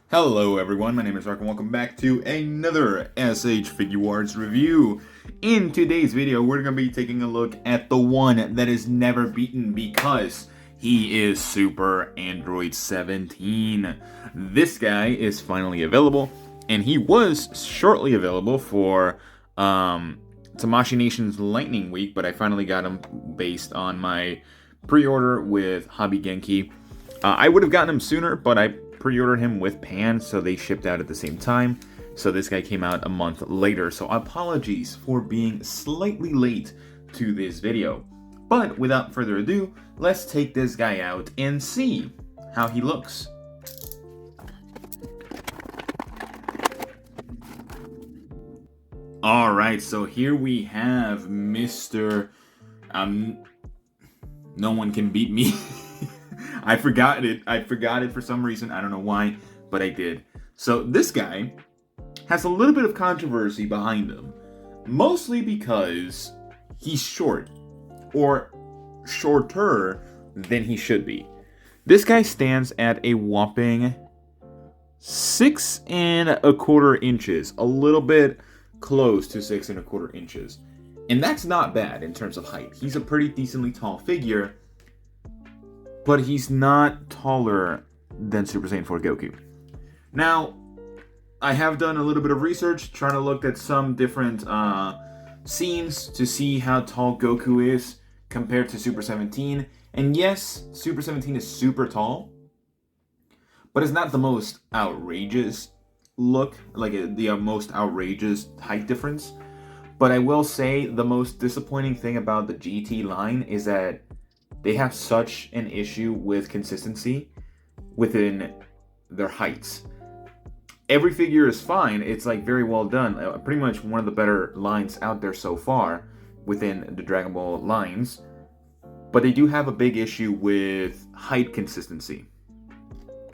Hello everyone, my name is Rock and welcome back to another SH Figuarts review. In today's video, we're going to be taking a look at the one that is never beaten because he is Super Android 17. This guy is finally available, and he was shortly available for Tamashii Nation's Lightning Week, but I finally got him based on my pre-order with Hobby Genki. I would have gotten him sooner, but I pre-ordered him with Pan, so they shipped out at the same time. So this guy came out a month later, so apologies for being slightly late to this video. But without further ado, let's take this guy out and see how he looks. Alright, so here we have Mr. No one can beat me. I forgot it for some reason. I don't know why, but I did. So this guy has a little bit of controversy behind him. Mostly because he's short. Or shorter than he should be. This guy stands at a whopping 6¼ inches. A little bit close to 6¼ inches. And that's not bad in terms of height. He's a pretty decently tall figure. But he's not taller than Super Saiyan 4 Goku. Now, I have done a little bit of research, trying to look at some different scenes to see how tall Goku is compared to Super 17. And yes, Super 17 is super tall, but it's not the most outrageous look, like the most outrageous height difference. But I will say the most disappointing thing about the GT line is that they have such an issue with consistency within their heights. Every figure is fine. It's like very well done. Pretty much one of the better lines out there so far within the Dragon Ball lines. But they do have a big issue with height consistency.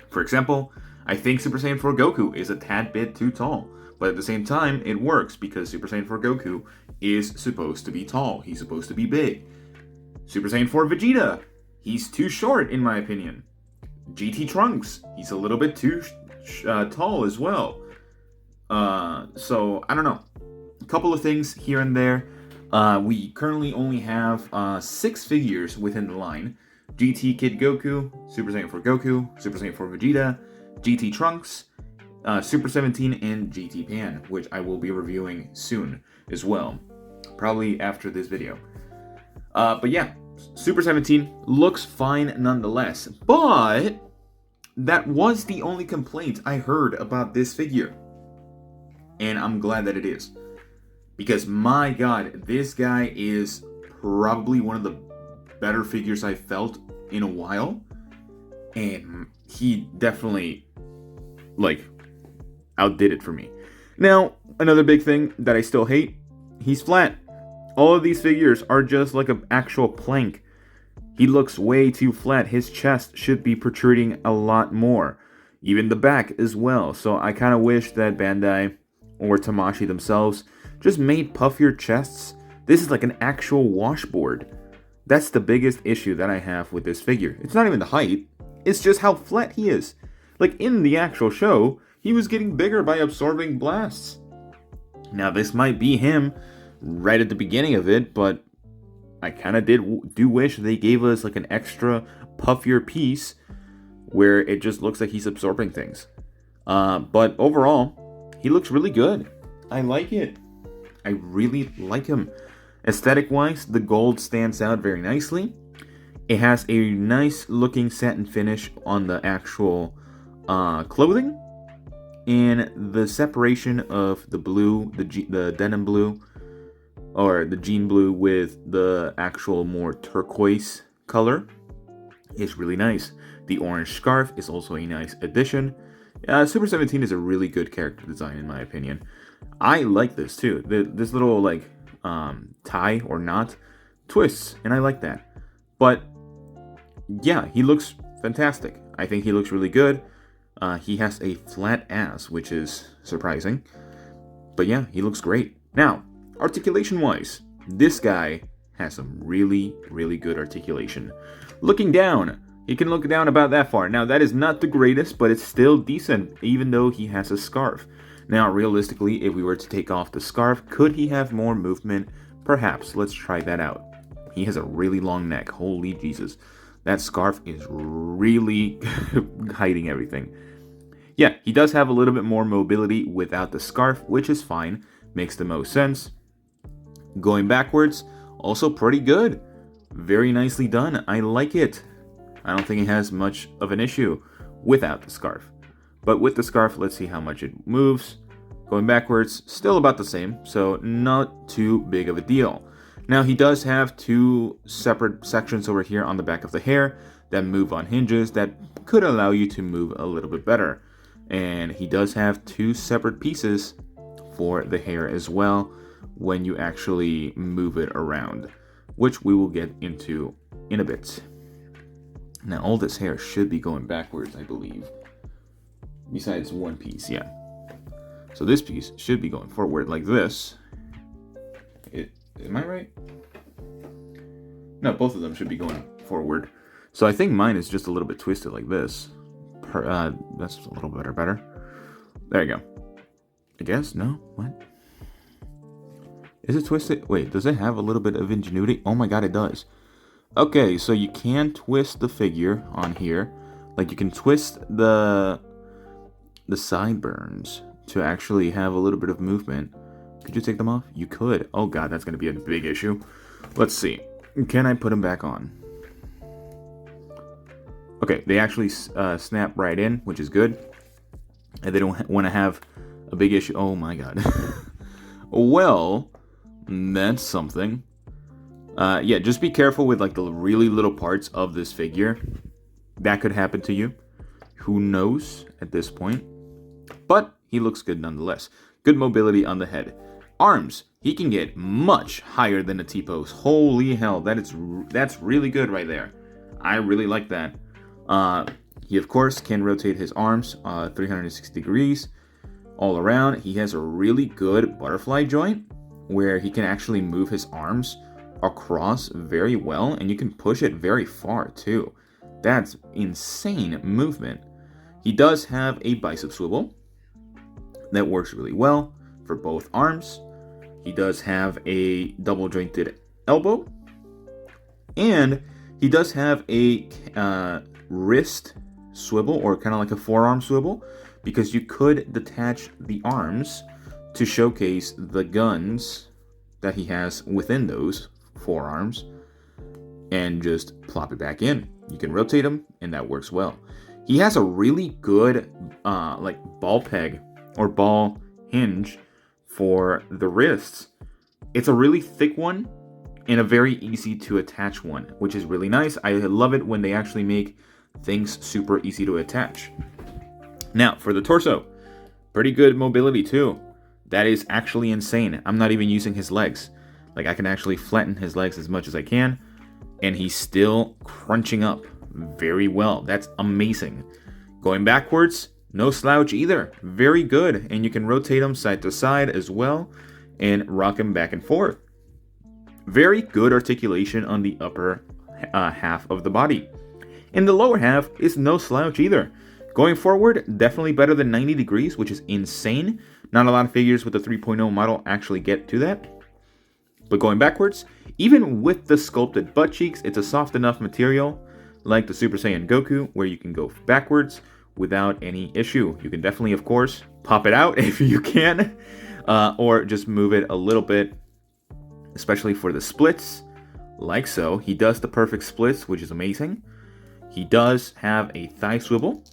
For example, I think Super Saiyan 4 Goku is a tad bit too tall. But at the same time, it works because Super Saiyan 4 Goku is supposed to be tall. He's supposed to be big. Super Saiyan 4 Vegeta, he's too short in my opinion. GT Trunks, he's a little bit too tall as well. So, I don't know. A couple of things here and there. We currently only have 6 figures within the line. GT Kid Goku, Super Saiyan 4 Goku, Super Saiyan 4 Vegeta, GT Trunks, Super 17, and GT Pan, which I will be reviewing soon as well. Probably after this video. But yeah, Super 17 looks fine nonetheless. But that was the only complaint I heard about this figure. And I'm glad that it is. Because my god, this guy is probably one of the better figures I've felt in a while. And he definitely, outdid it for me. Now, another big thing that I still hate, he's flat. All of these figures are just like an actual plank. He looks way too flat. His chest should be protruding a lot more. Even the back as well. So I kind of wish that Bandai or Tamashii themselves just made puffier chests. This is like an actual washboard. That's the biggest issue that I have with this figure. It's not even the height. It's just how flat he is. Like in the actual show, he was getting bigger by absorbing blasts. Now this might be him right at the beginning of it, but I kind of do wish they gave us like an extra puffier piece where it just looks like he's absorbing things. But overall, he looks really good. I like it. I really like him. Aesthetic-wise, the gold stands out very nicely. It has a nice looking satin finish on the actual clothing. And the separation of the blue, the denim blue, or the jean blue with the actual more turquoise color is really nice. The orange scarf is also a nice addition. Super 17 is a really good character design in my opinion. I like this too. This little tie or knot twists, and I like that. But yeah, he looks fantastic. I think he looks really good. He has a flat ass, which is surprising. But yeah, he looks great. Now, articulation-wise, this guy has some really, really good articulation. Looking down, He can look down about that far. Now, that is not the greatest, but it's still decent, even though he has a scarf. Now, realistically, if we were to take off the scarf, could he have more movement? Perhaps. Let's try that out. He has a really long neck. Holy Jesus. That scarf is really hiding everything. Yeah, he does have a little bit more mobility without the scarf, which is fine. Makes the most sense. Going backwards, also pretty good. Very nicely done. I like it. I don't think he has much of an issue without the scarf. But with the scarf, let's see how much it moves. Going backwards, still about the same, so not too big of a deal. Now, he does have two separate sections over here on the back of the hair that move on hinges that could allow you to move a little bit better. And he does have two separate pieces for the hair as well when you actually move it around, which we will get into in a bit. Now, all this hair should be going backwards, I believe. Besides one piece, yeah. So this piece should be going forward like this. Am I right? No, both of them should be going forward. So I think mine is just a little bit twisted like this. That's a little better. There you go. I guess? No? What? Is it twisted? Wait, does it have a little bit of ingenuity? Oh my god, it does. Okay, so you can twist the figure on here. Like, you can twist the sideburns to actually have a little bit of movement. Could you take them off? You could. Oh god, that's going to be a big issue. Let's see. Can I put them back on? Okay, they actually snap right in, which is good. And they don't want to have a big issue. Oh my god. Well, that's something. Yeah, just be careful with like the really little parts of this figure. That could happen to you. Who knows at this point? But he looks good nonetheless. Good mobility on the head. Arms. He can get much higher than a T-pose. Holy hell, that's really good right there. I really like that. He of course can rotate his arms 360 degrees all around. He has a really good butterfly joint where he can actually move his arms across very well, and you can push it very far too. That's insane movement. He does have a bicep swivel that works really well for both arms. He does have a double jointed elbow, and he does have a wrist swivel, or kind of like a forearm swivel, because you could detach the arms to showcase the guns that he has within those forearms and just plop it back in. You can rotate them, and that works well. He has a really good like ball peg or ball hinge for the wrists. It's a really thick one and a very easy to attach one, which is really nice. I love it when they actually make things super easy to attach. Now, for the torso, pretty good mobility too. That is actually insane. I'm not even using his legs. Like, I can actually flatten his legs as much as I can, and he's still crunching up very well. That's amazing. Going backwards, no slouch either. Very good. And you can rotate him side to side as well and rock him back and forth. Very good articulation on the upper half of the body. And the lower half is no slouch either. Going forward, definitely better than 90 degrees, which is insane. Not a lot of figures with the 3.0 model actually get to that. But going backwards, even with the sculpted butt cheeks, it's a soft enough material, like the Super Saiyan Goku, where you can go backwards without any issue. You can definitely, of course, pop it out if you can, or just move it a little bit, especially for the splits, like so. He does the perfect splits, which is amazing. He does have a thigh swivel,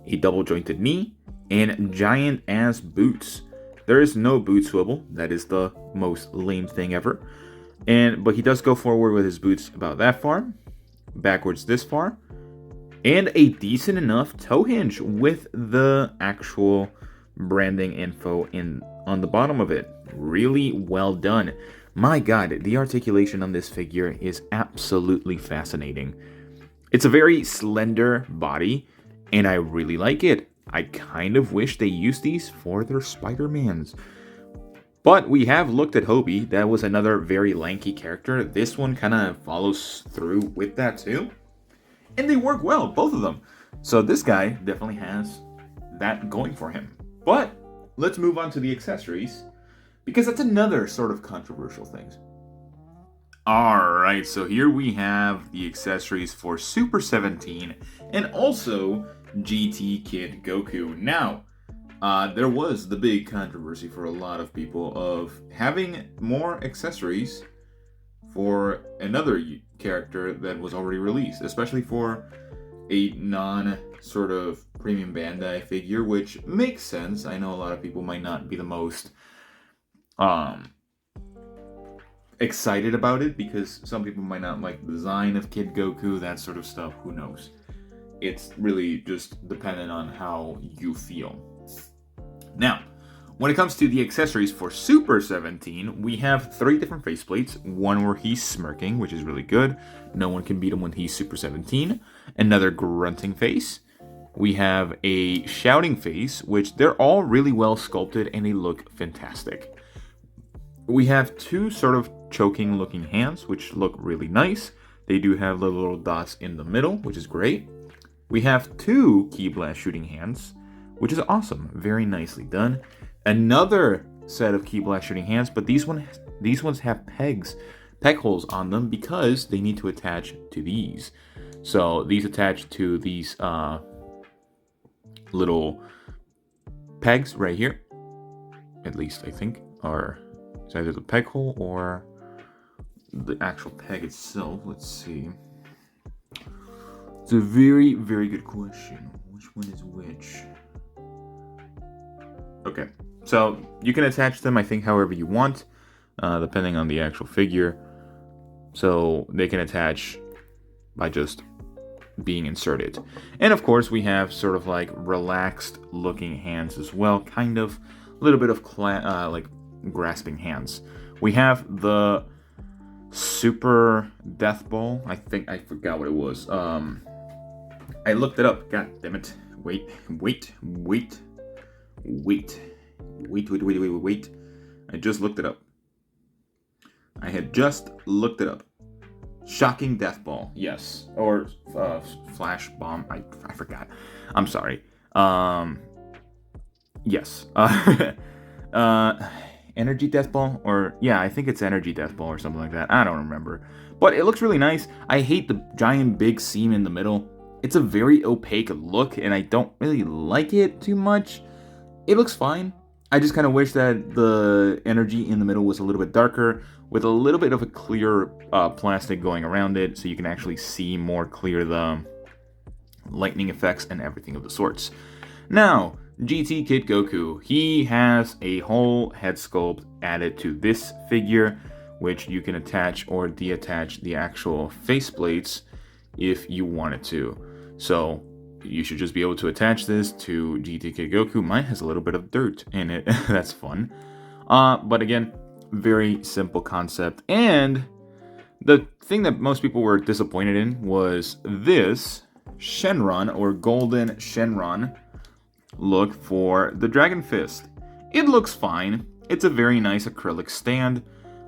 a double jointed knee, and giant ass boots. There is no boot swivel. That is the most lame thing ever. But he does go forward with his boots about that far, backwards this far, and a decent enough toe hinge with the actual branding info on the bottom of it. Really well done. My god, the articulation on this figure is absolutely fascinating. It's a very slender body, and I really like it. I kind of wish they used these for their Spider-Mans. But we have looked at Hobie. That was another very lanky character. This one kind of follows through with that too. and they work well, both of them. So this guy definitely has that going for him. But let's move on to the accessories, because that's another sort of controversial thing. Alright, so here we have the accessories for Super 17 and also GT Kid Goku. Now, there was the big controversy for a lot of people of having more accessories for another character that was already released, especially for a non-sort of premium Bandai figure, which makes sense. I know a lot of people might not be the most excited about it, because some people might not like the design of Kid Goku, that sort of stuff, who knows. It's really just dependent on how you feel. Now, when it comes to the accessories for Super 17, we have 3 different faceplates. One where he's smirking, which is really good. No one can beat him when he's Super 17. Another grunting face. We have a shouting face, which they're all really well sculpted and they look fantastic. We have 2 sort of choking looking hands, which look really nice. They do have the little dots in the middle, which is great. We have 2 Ki Blast shooting hands, which is awesome. Very nicely done. Another set of Ki Blast shooting hands, but these ones have peg holes on them, because they need to attach to these. So these attach to these little pegs right here, at least I think, or it's either the peg hole or the actual peg itself. Let's see. It's a very, very good question. Which one is which? Okay, so you can attach them, I think, however you want, depending on the actual figure. So they can attach by just being inserted. And of course, we have sort of like relaxed looking hands as well, kind of a little bit of like grasping hands. We have the Super Death Ball. I think I forgot what it was. I looked it up. God damn it. Wait. I just looked it up. I had just looked it up. Shocking Death Ball. Yes. Or Flash Bomb. I forgot. I'm sorry. Yes. Energy Death Ball? Or, yeah, I think it's Energy Death Ball or something like that. I don't remember. But it looks really nice. I hate the giant big seam in the middle. It's a very opaque look, and I don't really like it too much. It looks fine. I just kind of wish that the energy in the middle was a little bit darker, with a little bit of a clear plastic going around it, so you can actually see more clear the lightning effects and everything of the sorts. Now, GT Kid Goku, he has a whole head sculpt added to this figure, which you can attach or detach the actual faceplates if you wanted to. So you should just be able to attach this to GT Kid Goku. Mine has a little bit of dirt in it. That's fun. But again, very simple concept. And the thing that most people were disappointed in was this Shenron, or Golden Shenron, look for the Dragon Fist. It looks fine. It's a very nice acrylic stand.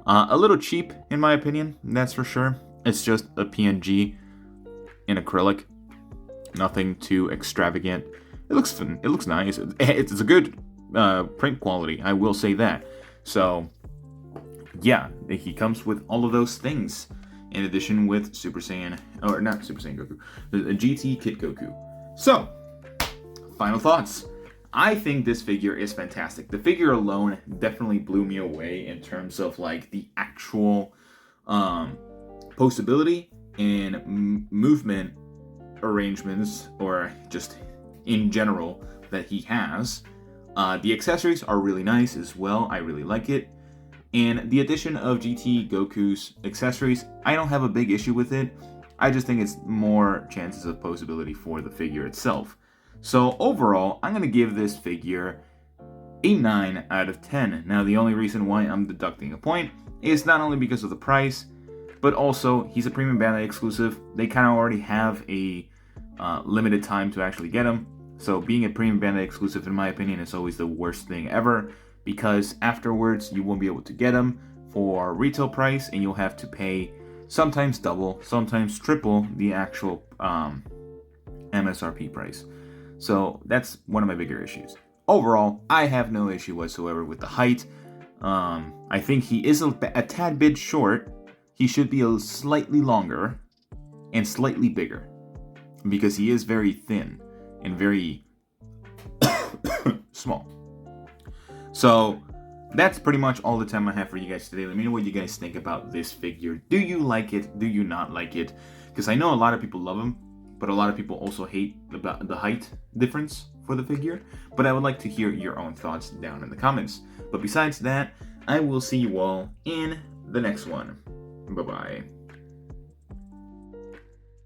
A little cheap, in my opinion, that's for sure. It's just a PNG in acrylic. Nothing too extravagant. It looks fun. It looks nice. It's a good print quality, I will say that. So, yeah, he comes with all of those things. In addition with Super Saiyan, or not Super Saiyan Goku, the GT Kid Goku. So, final thoughts. I think this figure is fantastic. The figure alone definitely blew me away in terms of like the actual postability and movement arrangements, or just in general, that he has. The accessories are really nice as well. I really like it. And the addition of GT Goku's accessories, I don't have a big issue with it. I just think it's more chances of posability for the figure itself. So overall, I'm going to give this figure a 9 out of 10. Now, the only reason why I'm deducting a point is not only because of the price, but also he's a premium Bandai exclusive. They kind of already have a limited time to actually get him. So being a premium Bandai exclusive, in my opinion, is always the worst thing ever, because afterwards you won't be able to get him for retail price, and you'll have to pay sometimes double, sometimes triple the actual MSRP price. So that's one of my bigger issues. Overall, I have no issue whatsoever with the height. I think he is a tad bit short. He should be a slightly longer and slightly bigger because he is very thin and very small. So that's pretty much all the time I have for you guys today. Let me know what you guys think about this figure. Do you like it? Do you not like it? Because I know a lot of people love him, but a lot of people also hate about the height difference for the figure. But I would like to hear your own thoughts down in the comments. But besides that, I will see you all in the next one. Bye-bye.